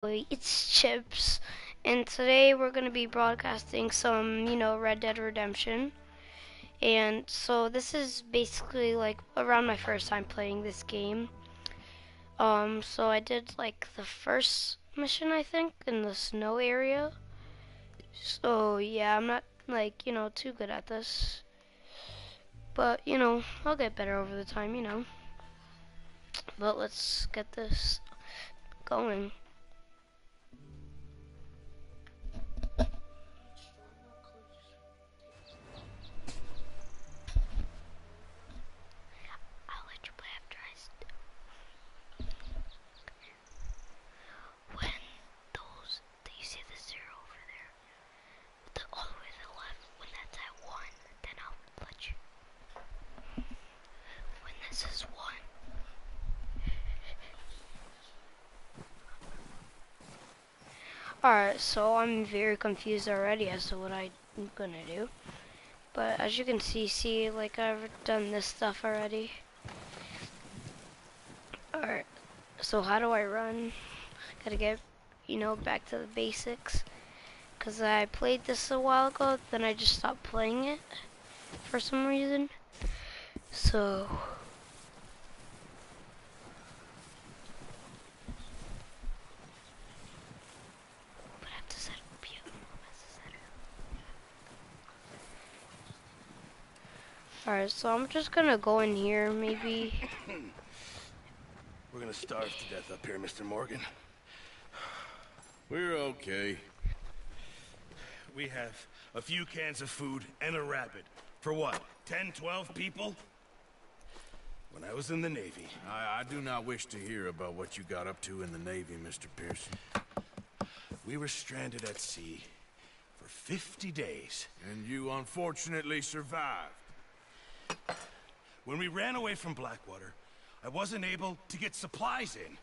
It's Chips, and today we're going to be broadcasting some, Red Dead Redemption. And so this is basically like around my first time playing this game. So I did like the first mission, I think, in the snow area. So yeah, I'm not like, too good at this. But, I'll get better over the time. But let's get this going. I'll let you play after when do you see the zero over there? All the way to the left, when that's at 1, then I'll let you. When this is 1. Alright, so I'm very confused already as to what I'm gonna do. But as you can see, like I've done this stuff already. Alright, so how do I run? Gotta get, back to the basics. Because I played this a while ago, then I just stopped playing it for some reason. So alright, so I'm just gonna go in here, maybe. We're gonna starve to death up here, Mr. Morgan. We're okay. We have a few cans of food and a rabbit. For what, 10, 12 people? When I was in the Navy... I do not wish to hear about what you got up to in the Navy, Mr. Pearson. We were stranded at sea for 50 days. And you unfortunately survived. When we ran away from Blackwater, I wasn't able to get supplies in.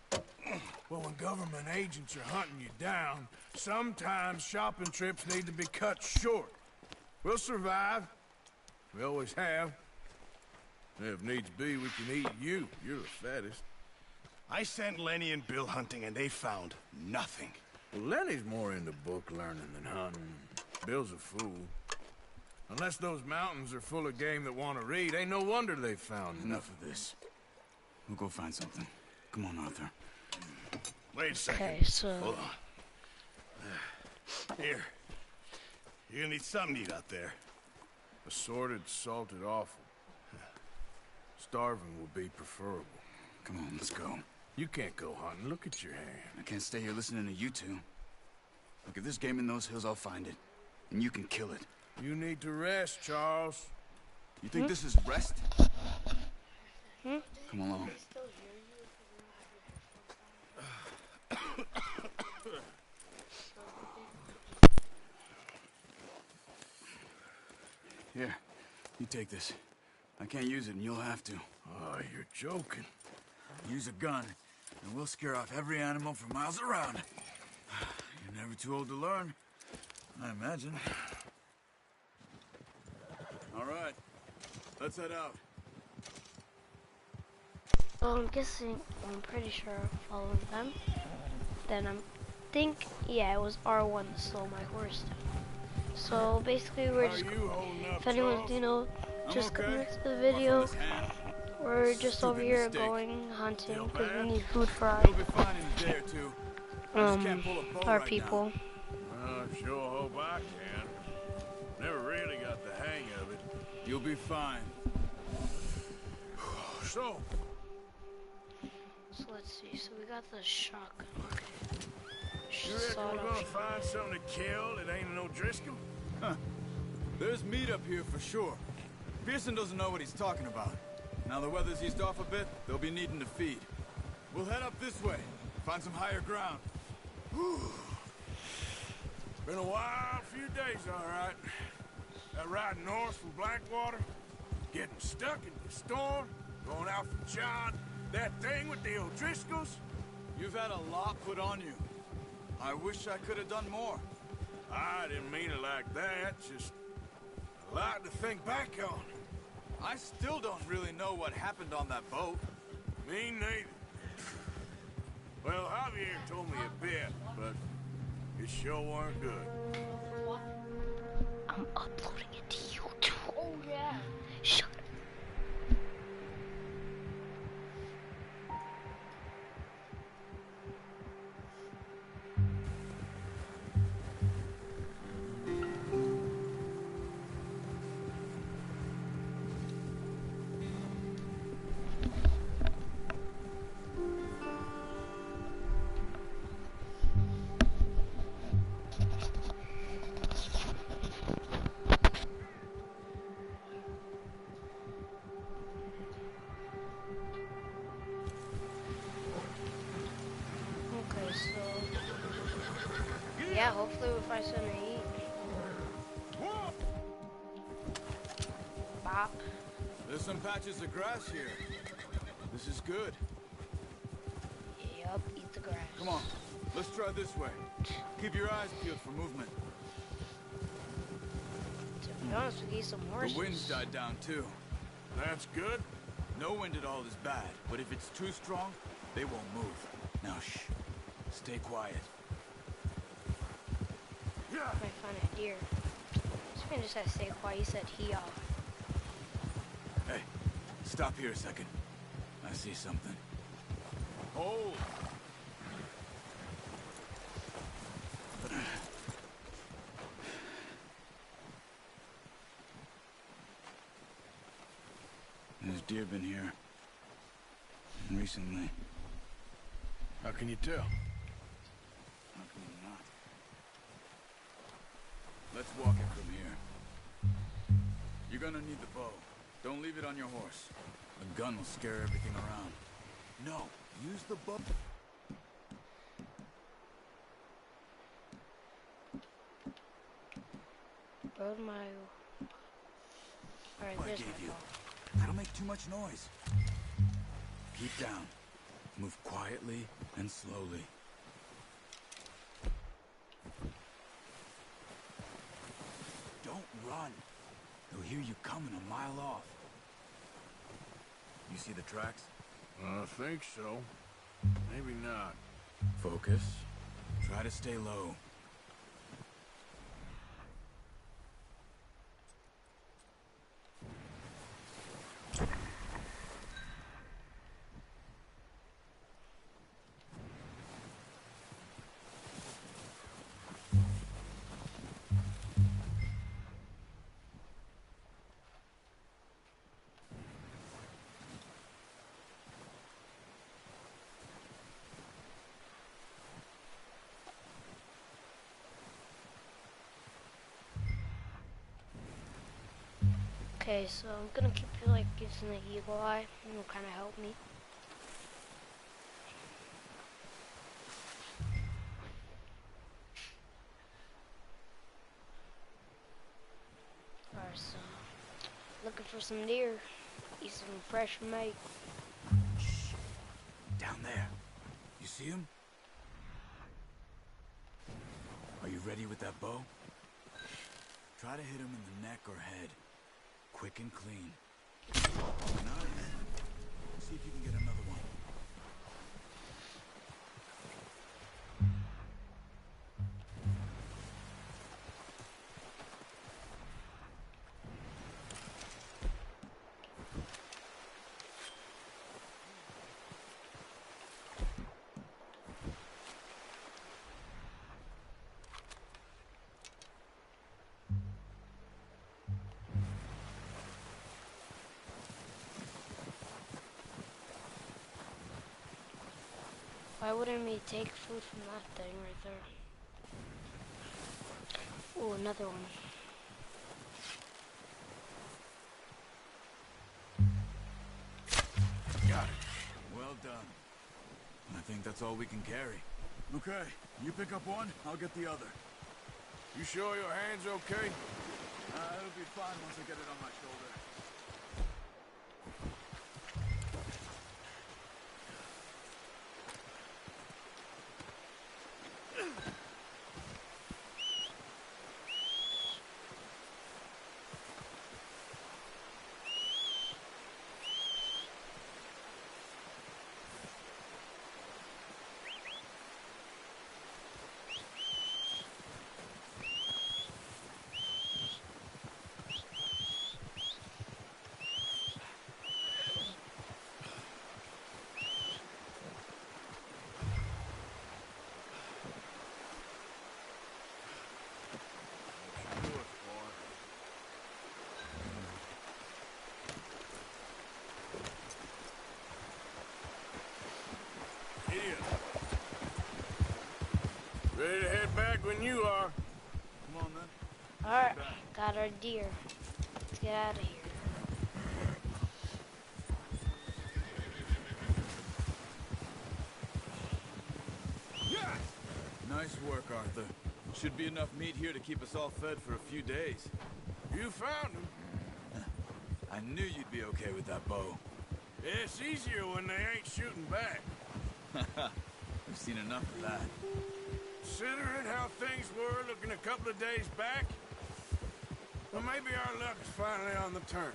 Well, when government agents are hunting you down, sometimes shopping trips need to be cut short. We'll survive. We always have. If needs be, we can eat you. You're the fattest. I sent Lenny and Bill hunting, and they found nothing. Well, Lenny's more into book learning than hunting. Bill's a fool. Unless those mountains are full of game that want to read, ain't no wonder they found Enough of this. We'll go find something. Come on, Arthur. Wait a second. Okay, so... Hold on. Here. You're gonna need something to eat out there. Assorted, salted offal. Starving will be preferable. Come on, let's go. You can't go hunting. Look at your hand. I can't stay here listening to you two. Look, if there's game in those hills, I'll find it. And you can kill it. You need to rest, Charles. You think this is rest? Come along. Here, you take this. I can't use it, and you'll have to. Oh, you're joking. Use a gun, and we'll scare off every animal for miles around. You're never too old to learn, I imagine. All right, let's head out. So I'm pretty sure I'm following them. Then yeah, it was R1 to slow my horse down. So basically we're just, if anyone's, just coming to the video, we're just over here going hunting because we need food for You'll be fine in a day or two. our people. I sure hope I can. Never really got the hang of it. You'll be fine. So let's see, so we got the shotgun. you reckon we're gonna find something to kill that ain't no Driscoll? Huh. There's meat up here for sure. Pearson doesn't know what he's talking about. Now the weather's eased off a bit, they'll be needing to feed. We'll head up this way, find some higher ground. Whew. Been a wild few days, all right. That ride north from Blackwater, getting stuck in the storm, going out from John, that thing with the O'Driscolls. You've had a lot put on you. I wish I could have done more. I didn't mean it like that, just a lot to think back on. I still don't really know what happened on that boat. Me neither. Well, Javier told me a bit, but it sure weren't good. I'm uploading it to YouTube. Oh yeah. Shut up. Okay, so yeah, hopefully we'll find something to eat. Bop. There's some patches of grass here. This is good. Yup, eat the grass. Come on, let's try this way. Keep your eyes peeled for movement. To be honest with you, some horses. The wind's died down too. That's good. No wind at all is bad, but if it's too strong, they won't move. Now shh. Stay quiet. I might find a deer. This man just had to stay quiet. He said he Hey, stop here a second. I see something. Hold! There's deer been here. Recently. How can you tell? How can you not? Let's walk it from here. You're gonna need the bow. Don't leave it on your horse. A gun will scare everything around. No, use the bow. rode my. Alright, What I there's gave my you. ball. That'll make too much noise. Keep down. Move quietly and slowly. Don't run. They'll hear you coming a mile off. You see the tracks? I think so. Maybe not. Focus. Try to stay low. Okay, so I'm gonna keep it like using the eagle eye. It'll kind of help me. Alright, so looking for some deer. Eat some fresh meat. Shh. Down there. You see him? Are you ready with that bow? Try to hit him in the neck or head. Quick and clean. Nice. See if you can get another one. Why wouldn't we take food from that thing right there? Oh, another one. Got it. Well done. I think that's all we can carry. Okay, you pick up one, I'll get the other. You sure your hand's okay? It'll be fine once I get it on my shoulder. Ready to head back when you are. Come on, then. Alright, got our deer. Let's get out of here. Nice work, Arthur. Should be enough meat here to keep us all fed for a few days. You found him. I knew you'd be okay with that bow. It's easier when they ain't shooting back. We've seen enough of that. Considering how things were looking a couple of days back, well, maybe our luck is finally on the turn.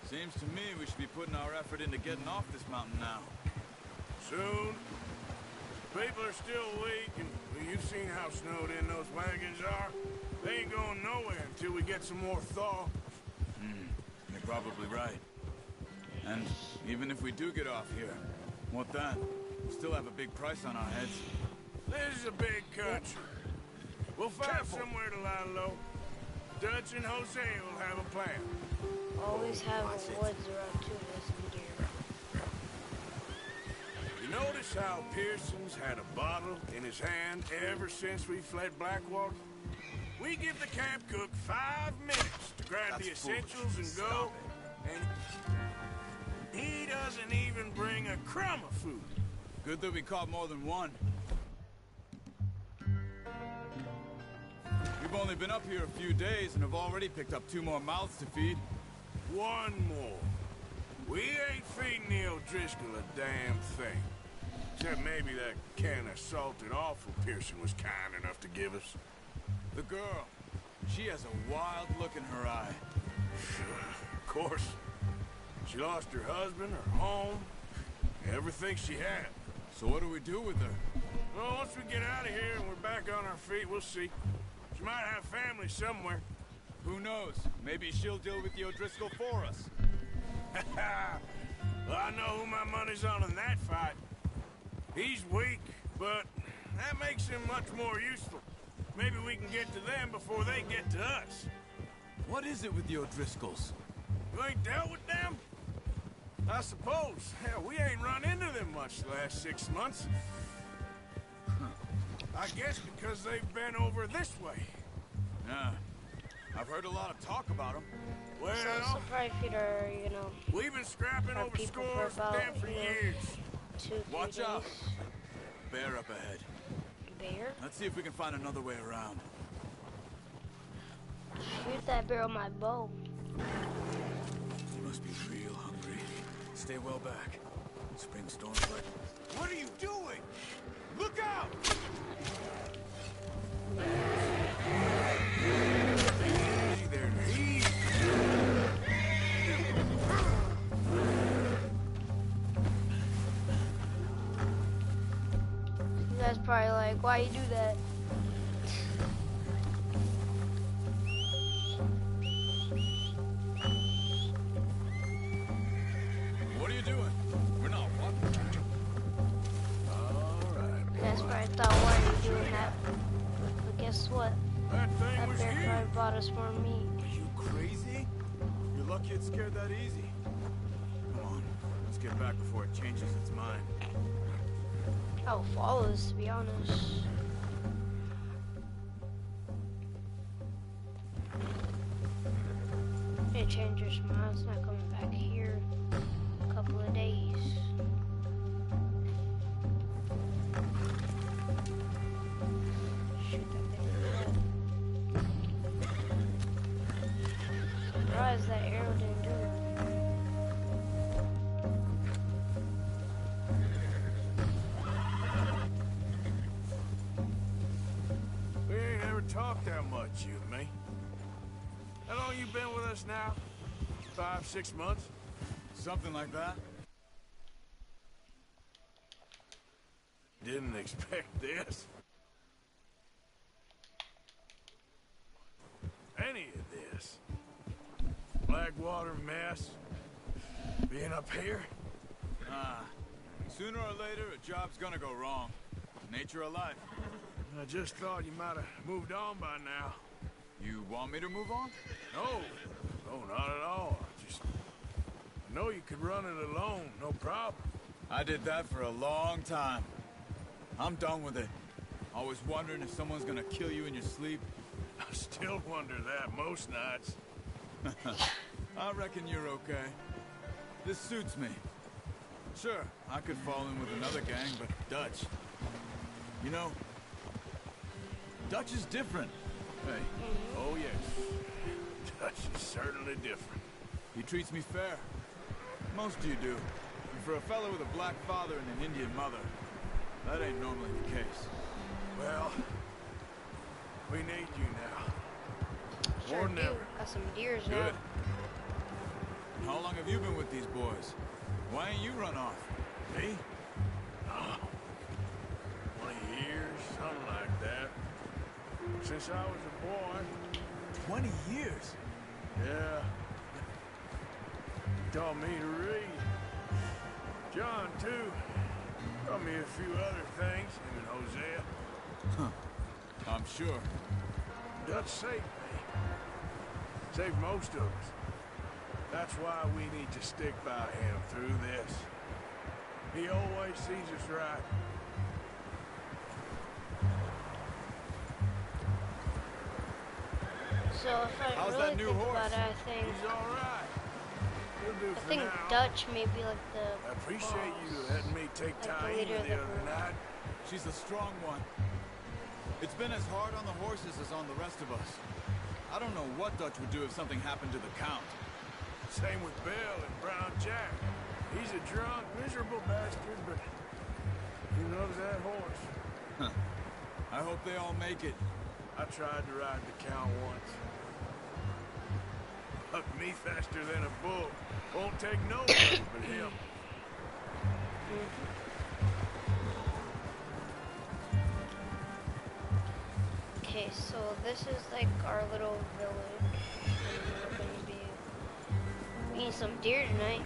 Seems to me we should be putting our effort into getting off this mountain now. Soon. People are still weak, and well, you've seen how snowed in those wagons are. They ain't going nowhere until we get some more thaw. You're probably right. And even if we do get off here, what then? We'll still have a big price on our heads. This is a big country. We'll find somewhere to lie low. Dutch and Jose will have a plan. Always have the woods around too, listen, deer. You notice how Pearson's had a bottle in his hand ever since we fled Blackwater? We give the camp cook 5 minutes to grab the essentials and go, and he doesn't even bring a crumb of food. Good that we caught more than one. We've only been up here a few days and have already picked up 2 more mouths to feed. 1 more. We ain't feeding the O'Driscoll a damn thing. Except maybe that can of salted offal Pearson was kind enough to give us. The girl, she has a wild look in her eye. Of course. She lost her husband, her home, everything she had. So what do we do with her? Well, once we get out of here and we're back on our feet, we'll see. She might have family somewhere. Who knows? Maybe she'll deal with the O'Driscoll for us. Well, I know who my money's on in that fight. He's weak, but that makes him much more useful. Maybe we can get to them before they get to us. What is it with the O'Driscolls? You ain't dealt with them? I suppose. Hell, we ain't run into them much the last 6 months. I guess because they've been over this way. Yeah. I've heard a lot of talk about them. Well, So probably feed our, we've been scrapping our over people for scores with about, them for years. 2-3 Watch days. out. Bear up ahead. Bear? Let's see if we can find another way around. Shoot that bear with my bow. You must be real hungry. Stay well back. Spring storm's like... What are you doing? Look out! Easy there, easy. You guys probably like, why you do that? What are you doing? We're not walking. All right. You guys probably thought, why are you doing that? But guess what? That thing That was bear huge. probably bought us more meat. Are you crazy? You're lucky it's scared that easy. Come on, let's get back before it changes its mind. I will follow this, to be honest. It changed your smile. It's not coming back here. A couple of days. Shoot that thing in the head. Surprised that arrow didn't do it. We ain't ever talked that much, you and me. How long you been with us now? 5, 6 months? Something like that? Didn't expect this. Any of this. Blackwater mess. Being up here. Ah. Sooner or later, a job's gonna go wrong. Nature of life. I just thought you might have moved on by now. You want me to move on? No. No, not at all. I know you could run it alone, no problem. I did that for a long time. I'm done with it. Always wondering if someone's gonna kill you in your sleep? I still wonder that most nights. I reckon you're okay. This suits me. Sure, I could fall in with another gang, but Dutch... You know, Dutch is different. Hey, oh yes. Dutch is certainly different. He treats me fair. Most of you do. And for a fellow with a black father and an Indian mother, that ain't normally the case. Well, we need you now. Sure More do. than ever. Got some deers now. Good. And how long have you been with these boys? Why ain't you run off? Me? Oh, 20 years, something like that. Since I was a boy. 20 years? Yeah. He taught me to read. John, too. Taught me a few other things, him and Hosea. Huh. I'm sure. Dutch saved me. Saved most of us. That's why we need to stick by him through this. He always sees us right. So if I How's really that new think horse? about it, He's all right. He'll do I for think now. Dutch may be like the I appreciate you boss. letting me take Like the time leader the of the other group. night. She's a strong one. It's been as hard on the horses as on the rest of us. I don't know what Dutch would do if something happened to the Count. Same with Bill and Brown Jack. He's a drunk, miserable bastard, but he loves that horse. I hope they all make it. I tried to ride the Count once. Hucked me faster than a bull. Won't take nobody but him. Okay, so this is like our little village. And we're gonna be eating some deer tonight.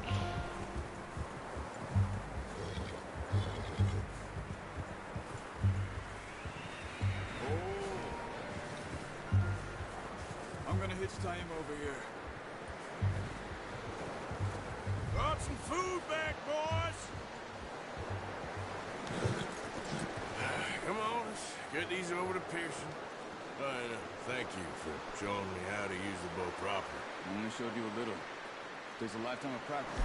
I'm gonna hitch tie him over here. Brought some food back, boys. Come on, let's get these over to Pearson. And thank you for showing me how to use the bow properly. I only showed you a little. Takes a lifetime of practice.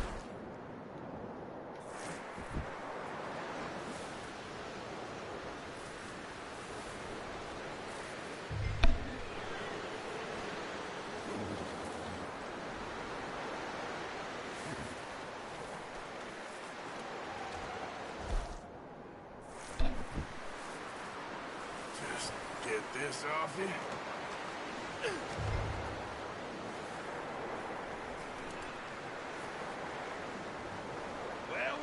Just get this off you. Well.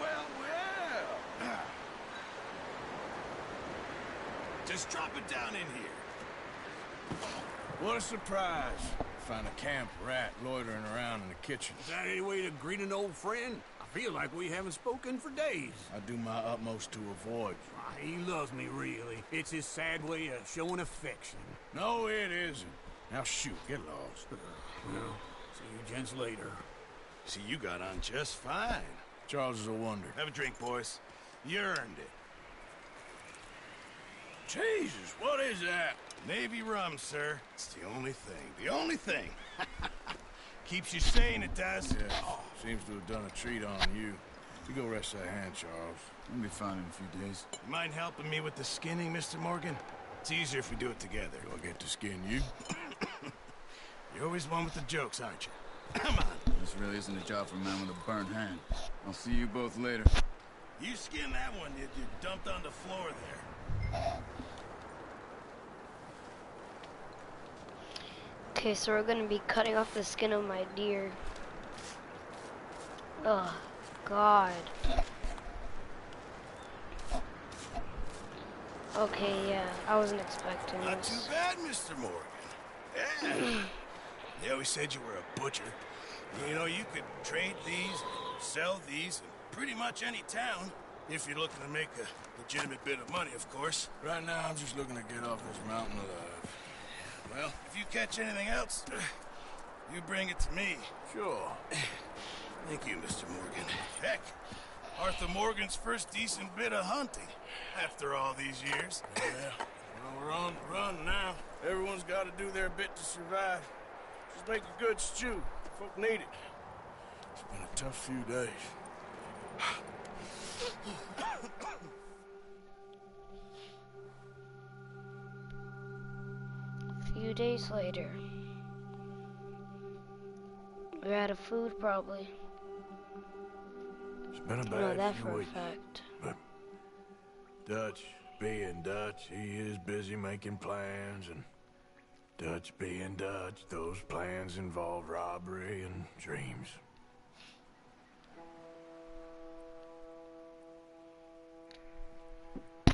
Just drop it down in here. What a surprise. Find a camp rat loitering around in the kitchen. Is that any way to greet an old friend? I feel like we haven't spoken for days. I do my utmost to avoid you. He loves me, really. It's his sad way of showing affection. No, it isn't. Now shoot, get lost. Well, see you gents later. See, you got on just fine. Charles is a wonder. Have a drink, boys. You earned it. Jesus, what is that? Navy rum, sir. It's the only thing. The only thing. Keeps you sane, it does. Yeah, seems to have done a treat on you. You go rest that hand, Charles. We'll be fine in a few days. You mind helping me with the skinning, Mr. Morgan? It's easier if we do it together. Do I get to skin you? You're always one with the jokes, aren't you? Come on. This really isn't a job for a man with a burnt hand. I'll see you both later. You skin that one you dumped on the floor there. Okay, so we're gonna be cutting off the skin of my deer. Oh, God. Okay, yeah, I wasn't expecting Not too this. bad, Mr. Morgan. Yeah. They always said you were a butcher. You know, you could trade these, sell these in pretty much any town, if you're looking to make a legitimate bit of money, of course. Right now, I'm just looking to get off this mountain alive. Well, if you catch anything else, you bring it to me. Sure. Thank you, Mr. Morgan. Heck, Arthur Morgan's first decent bit of hunting after all these years. Yeah, well, we're on the run now. Everyone's got to do their bit to survive. Just make a good stew. Folk need it. It's been a tough few days. A few days later. We're out of food, probably. It's been a I know bad that few for a weeks. fact. But Dutch being Dutch, he is busy making plans, and Dutch being Dutch, those plans involve robbery and dreams.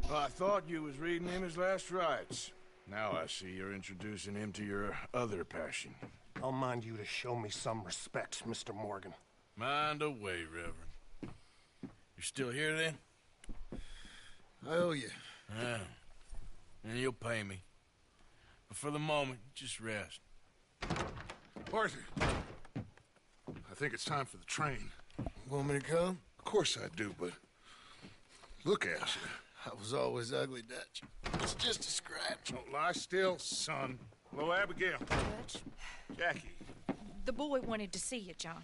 Well, I thought you was reading him his last rites. Now I see you're introducing him to your other passion. I'll mind you to show me some respect, Mr. Morgan. Mind away, Reverend. You still here, then? I owe you. Yeah. And you'll pay me. But for the moment, just rest. Arthur, I think it's time for the train. Want me to come? Of course I do, but look at you. I was always ugly, Dutch. It's just a scratch. Don't lie still, son. Hello, Abigail. Dutch, Jackie. the boy wanted to see you, John.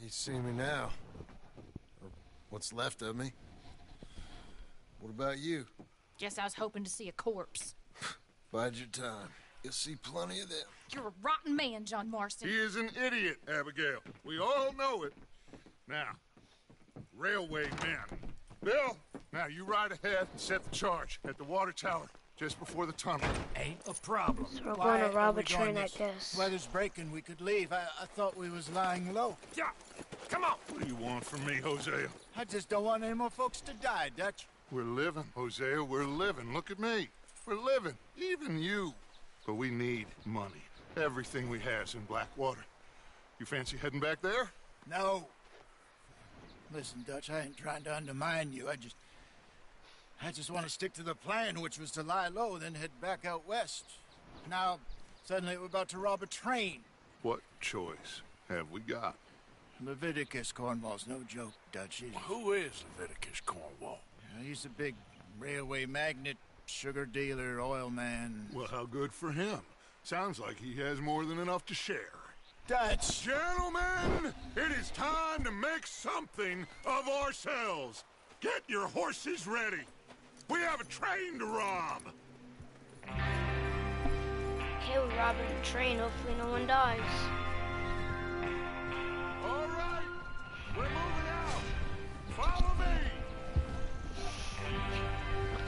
You see me now. Or what's left of me. What about you? Guess I was hoping to see a corpse. Bide your time. You'll see plenty of them. You're a rotten man, John Marston. He is an idiot, Abigail. We all know it. Now, railway men. Bill, now you ride ahead and set the charge at the water tower just before the tunnel. Ain't a problem. So we're Why going to rob are we a train, going I this? guess. Weather's breaking. We could leave. I thought we was lying low. Yeah, come on. What do you want from me, Hosea? I just don't want any more folks to die, Dutch. We're living, Hosea. We're living. Look at me. We're living. Even you. But we need money. Everything we has in Blackwater. You fancy heading back there? No. Listen, Dutch, I ain't trying to undermine you. I just want to stick to the plan, which was to lie low, then head back out west. Now, suddenly we're about to rob a train. What choice have we got? Leviticus Cornwall's no joke, Dutch. Who is Leviticus Cornwall? He's a big railway magnate, sugar dealer, oil man. Well, how good for him. Sounds like he has more than enough to share. Dutch! Gentlemen, it is time to make something of ourselves. Get your horses ready. We have a train to rob. Okay, we're robbing a train. Hopefully no one dies. All right, we're moving out. Follow me.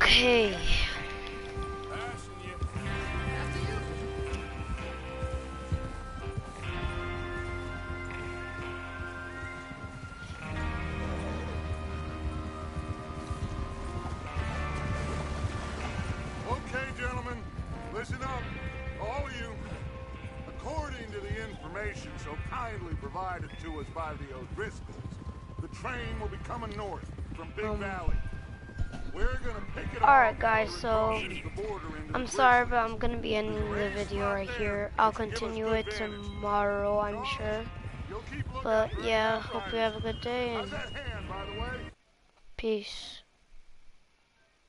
Okay. Passing you. Okay, gentlemen, listen up, all of you. According to the information so kindly provided to us by the O'Driscolls, the train will be coming north from Big Valley. We're gonna pick it Alright, off guys, before it so crosses the border into I'm the sorry, prison. but I'm gonna be ending the video right here. I'll continue it tomorrow, I'm sure. You'll keep looking But for yeah, the hope you have a good day How's and that hand, by the way? peace.